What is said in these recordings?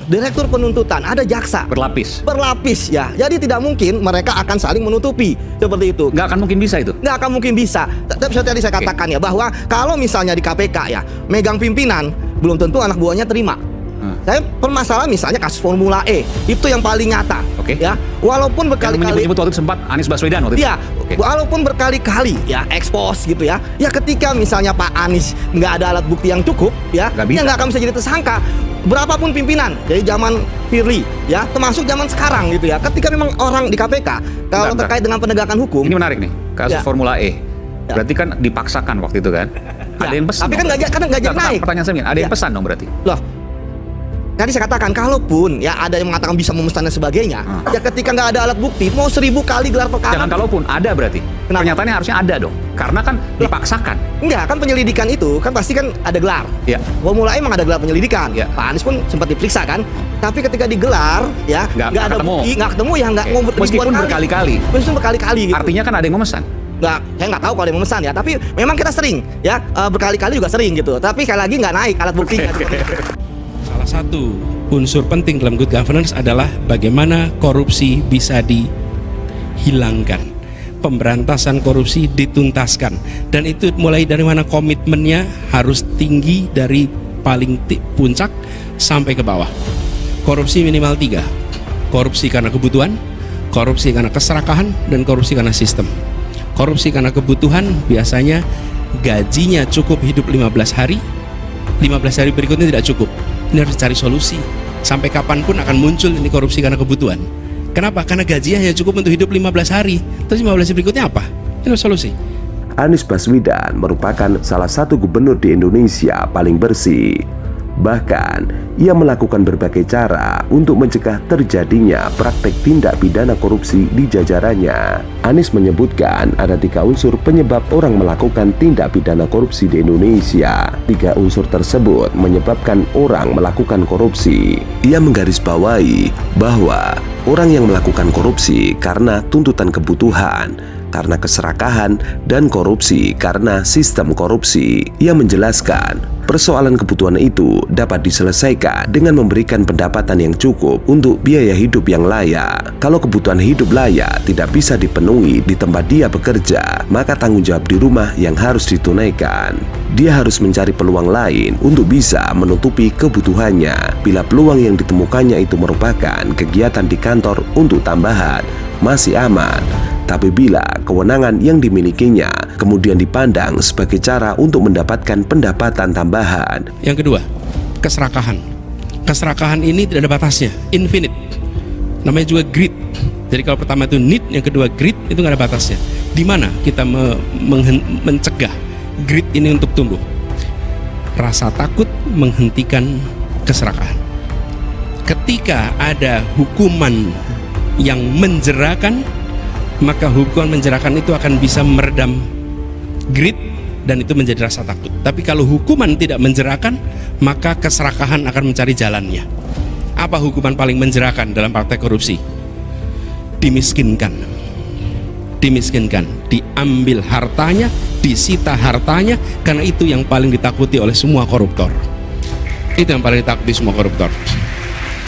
Direktur penuntutan, ada jaksa. Berlapis ya. Jadi tidak mungkin mereka akan saling menutupi seperti itu. Nggak akan mungkin bisa itu. Nggak akan mungkin bisa. Tapi seperti tadi saya katakan ya, bahwa kalau misalnya di KPK ya megang pimpinan, belum tentu anak buahnya terima. Saya permasalahan misalnya kasus Formula E, itu yang paling nyata. Ya, walaupun berkali-kali menyebut waktu itu sempat Anies Baswedan waktu itu. Ya, walaupun berkali-kali ya ekspos gitu ya. Ya ketika misalnya Pak Anies nggak ada alat bukti yang cukup ya, dia nggak akan bisa jadi tersangka. Berapapun pimpinan dari zaman Firly ya, termasuk zaman sekarang gitu ya. Ketika memang orang di KPK kalau terkait dengan penegakan hukum. Ini menarik nih, kasus Formula E. Berarti kan dipaksakan waktu itu kan? Ada yang pesan. Tapi kan nggak jadi naik. Pertanyaan saya, ada yang pesan dong berarti. Loh, tadi saya katakan, kalaupun ya ada yang mengatakan bisa memesan dan sebagainya, ya ketika nggak ada alat bukti, mau 1000 kali gelar perkara. Jangan kalaupun, ada berarti. Pernyataannya harusnya ada dong, karena kan dipaksakan. Enggak, kan penyelidikan itu kan pasti kan ada gelar. Ya. Formula E emang ada gelar penyelidikan. Pak Anies pun sempat diperiksa kan. Tapi ketika digelar, ya nggak ada bukti, nggak ketemu ya nggak mau meskipun berkali-kali. Meskipun berkali-kali. Gitu. Artinya kan ada yang memesan. Nggak, saya nggak tahu kalau ada yang memesan ya. Tapi memang kita sering ya berkali-kali juga sering gitu. Tapi sekali lagi nggak naik alat buktinya. Salah satu unsur penting dalam good governance adalah bagaimana korupsi bisa dihilangkan, pemberantasan korupsi dituntaskan, dan itu mulai dari mana komitmennya harus tinggi dari paling puncak sampai ke bawah. Korupsi minimal 3, korupsi karena kebutuhan, korupsi karena keserakahan, dan korupsi karena sistem. Korupsi karena kebutuhan biasanya gajinya cukup hidup 15 hari, 15 hari berikutnya tidak cukup. Ini harus cari solusi. Sampai kapanpun akan muncul ini korupsi karena kebutuhan. Kenapa? Karena gajinya hanya cukup untuk hidup 15 hari. Terus 15 hari berikutnya apa? Ini harus solusi. Anies Baswedan merupakan salah satu gubernur di Indonesia paling bersih. Bahkan, ia melakukan berbagai cara untuk mencegah terjadinya praktek tindak pidana korupsi di jajarannya. Anies menyebutkan ada 3 unsur penyebab orang melakukan tindak pidana korupsi di Indonesia. 3 unsur tersebut menyebabkan orang melakukan korupsi. Ia menggarisbawahi bahwa orang yang melakukan korupsi karena tuntutan kebutuhan, karena keserakahan, dan korupsi karena sistem korupsi. Ia menjelaskan, persoalan kebutuhan itu dapat diselesaikan dengan memberikan pendapatan yang cukup untuk biaya hidup yang layak. Kalau kebutuhan hidup layak tidak bisa dipenuhi di tempat dia bekerja, maka tanggung jawab di rumah yang harus ditunaikan. Dia harus mencari peluang lain untuk bisa menutupi kebutuhannya. Bila peluang yang ditemukannya itu merupakan kegiatan di kantor untuk tambahan, masih aman. Tapi bila kewenangan yang dimilikinya kemudian dipandang sebagai cara untuk mendapatkan pendapatan tambahan. Yang kedua, keserakahan. Keserakahan ini tidak ada batasnya, infinite. Namanya juga greed. Jadi kalau pertama itu need, yang kedua greed, itu nggak ada batasnya. Di mana kita mencegah greed ini untuk tumbuh? Rasa takut menghentikan keserakahan. Ketika ada hukuman yang menjerakan, maka hukuman menjerakan itu akan bisa meredam greed dan itu menjadi rasa takut. Tapi kalau hukuman tidak menjerakan, maka keserakahan akan mencari jalannya. Apa hukuman paling menjerakan dalam praktek korupsi? Dimiskinkan. Dimiskinkan, diambil hartanya, disita hartanya, karena itu yang paling ditakuti oleh semua koruptor. Itu yang paling ditakuti semua koruptor.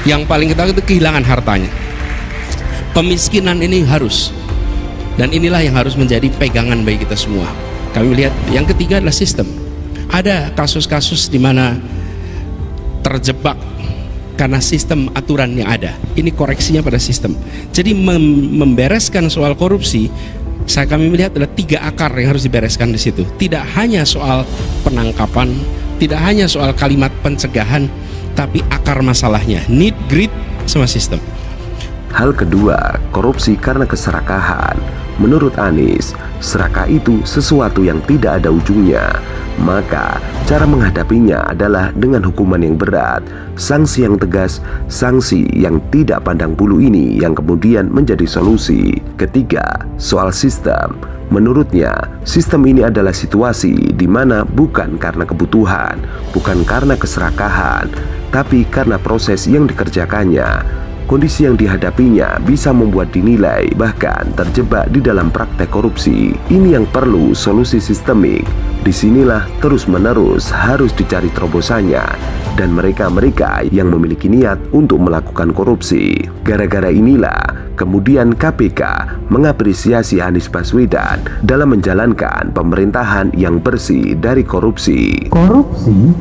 Yang paling ditakuti itu kehilangan hartanya. Pemiskinan ini harus, dan inilah yang harus menjadi pegangan bagi kita semua. Kami melihat yang ketiga adalah sistem. Ada kasus-kasus di mana terjebak karena sistem aturan yang ada. Ini koreksinya pada sistem. Jadi membereskan soal korupsi, kami melihat ada 3 akar yang harus dibereskan di situ. Tidak hanya soal penangkapan, tidak hanya soal kalimat pencegahan, tapi akar masalahnya need, greed, sama sistem. Hal kedua, korupsi karena keserakahan. Menurut Anies, serakah itu sesuatu yang tidak ada ujungnya. Maka, cara menghadapinya adalah dengan hukuman yang berat, sanksi yang tegas, sanksi yang tidak pandang bulu ini yang kemudian menjadi solusi. Ketiga, soal sistem. Menurutnya, sistem ini adalah situasi di mana bukan karena kebutuhan, bukan karena keserakahan, tapi karena proses yang dikerjakannya. kondisi yang dihadapinya bisa membuat dinilai bahkan terjebak di dalam praktek korupsi. Ini yang perlu solusi sistemik. Disinilah terus-menerus harus dicari terobosannya dan mereka-mereka yang memiliki niat untuk melakukan korupsi. Gara-gara inilah kemudian KPK mengapresiasi Anies Baswedan dalam menjalankan pemerintahan yang bersih dari korupsi. Korupsi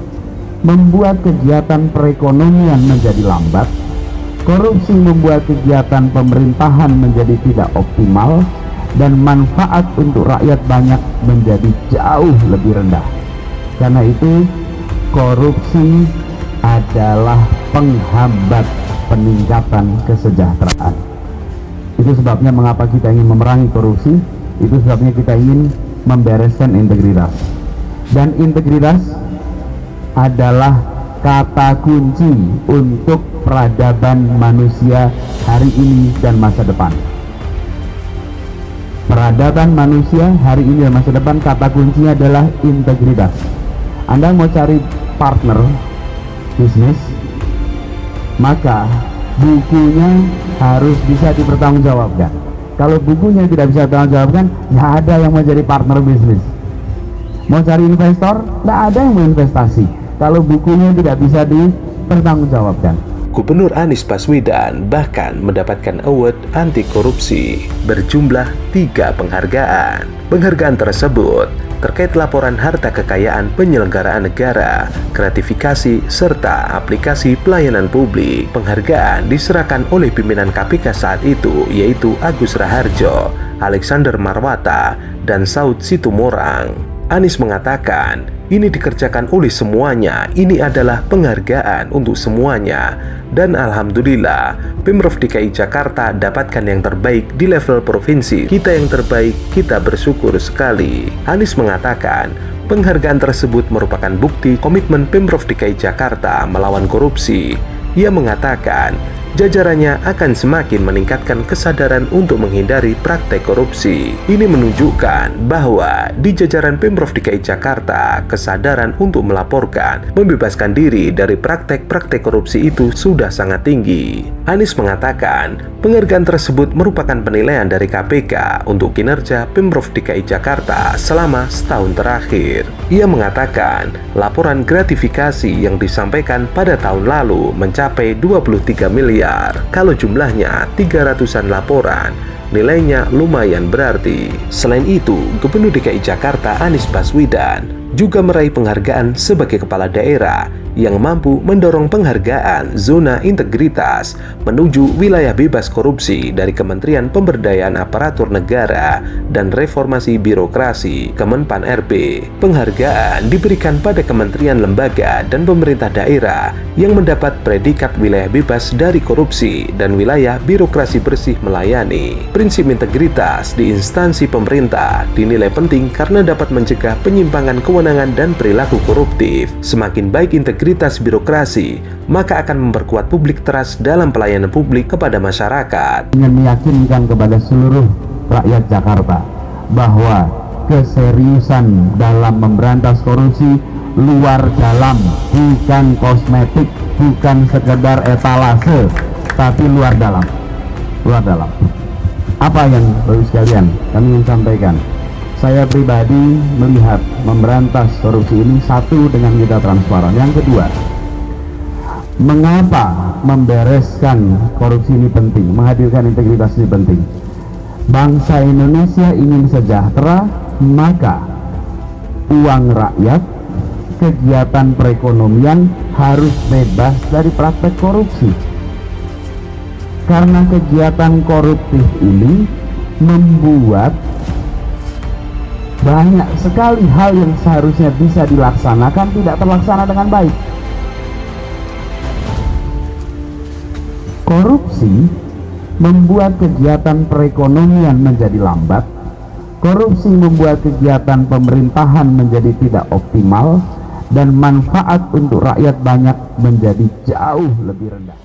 membuat kegiatan perekonomian menjadi lambat. Korupsi membuat kegiatan pemerintahan menjadi tidak optimal dan manfaat untuk rakyat banyak menjadi jauh lebih rendah. Karena itu, korupsi adalah penghambat peningkatan kesejahteraan. Itu sebabnya mengapa kita ingin memerangi korupsi, itu sebabnya kita ingin membereskan integritas. Dan integritas adalah kata kunci untuk peradaban manusia hari ini dan masa depan. Peradaban manusia hari ini dan masa depan, kata kuncinya adalah integritas. Anda mau cari partner bisnis, maka bukunya harus bisa dipertanggungjawabkan. Kalau bukunya tidak bisa dipertanggungjawabkan, nggak ada yang mau jadi partner bisnis. Mau cari investor, nggak ada yang mau investasi kalau bukunya tidak bisa dipertanggungjawabkan. Gubernur Anies Baswedan bahkan mendapatkan award anti korupsi berjumlah 3 penghargaan. Penghargaan tersebut terkait laporan harta kekayaan penyelenggaraan negara, gratifikasi, serta aplikasi pelayanan publik. Penghargaan diserahkan oleh pimpinan KPK saat itu, yaitu Agus Raharjo, Alexander Marwata, dan Saud Situmorang. Anies mengatakan, ini dikerjakan oleh semuanya, ini adalah penghargaan untuk semuanya. Dan Alhamdulillah, Pemprov DKI Jakarta dapatkan yang terbaik di level provinsi. Kita yang terbaik, kita bersyukur sekali. Anies mengatakan, penghargaan tersebut merupakan bukti komitmen Pemprov DKI Jakarta melawan korupsi. Ia mengatakan, jajarannya akan semakin meningkatkan kesadaran untuk menghindari praktek korupsi. Ini menunjukkan bahwa di jajaran Pemprov DKI Jakarta, kesadaran untuk melaporkan, membebaskan diri dari praktek-praktek korupsi itu sudah sangat tinggi. Anies mengatakan, penghargaan tersebut merupakan penilaian dari KPK untuk kinerja Pemprov DKI Jakarta selama setahun terakhir. Ia mengatakan, laporan gratifikasi yang disampaikan pada tahun lalu mencapai 23 miliar. Kalau jumlahnya 300-an laporan, nilainya lumayan berarti. Selain itu, Gubernur DKI Jakarta Anies Baswedan juga meraih penghargaan sebagai kepala daerah yang mampu mendorong penghargaan zona integritas menuju wilayah bebas korupsi dari Kementerian Pemberdayaan Aparatur Negara dan Reformasi Birokrasi Kemenpan RB. Penghargaan diberikan pada kementerian, lembaga, dan pemerintah daerah yang mendapat predikat wilayah bebas dari korupsi dan wilayah birokrasi bersih melayani. Prinsip integritas di instansi pemerintah dinilai penting karena dapat mencegah penyimpangan kewenangan dan perilaku koruptif. Semakin baik integritas birokrasi, maka akan memperkuat publik trust dalam pelayanan publik kepada masyarakat. Ingin meyakinkan kepada seluruh rakyat Jakarta bahwa keseriusan dalam memberantas korupsi luar dalam, bukan kosmetik, bukan sekedar etalase, tapi luar dalam. Luar dalam. Apa yang baru sekalian kami ingin sampaikan? Saya pribadi melihat memberantas korupsi ini, satu, dengan kita transparan. Yang kedua, mengapa membereskan korupsi ini penting, menghadirkan integritas ini penting? Bangsa Indonesia ingin sejahtera, maka uang rakyat, kegiatan perekonomian harus bebas dari praktek korupsi. Karena kegiatan koruptif ini membuat banyak sekali hal yang seharusnya bisa dilaksanakan tidak terlaksana dengan baik. Korupsi membuat kegiatan perekonomian menjadi lambat. Korupsi membuat kegiatan pemerintahan menjadi tidak optimal dan manfaat untuk rakyat banyak menjadi jauh lebih rendah.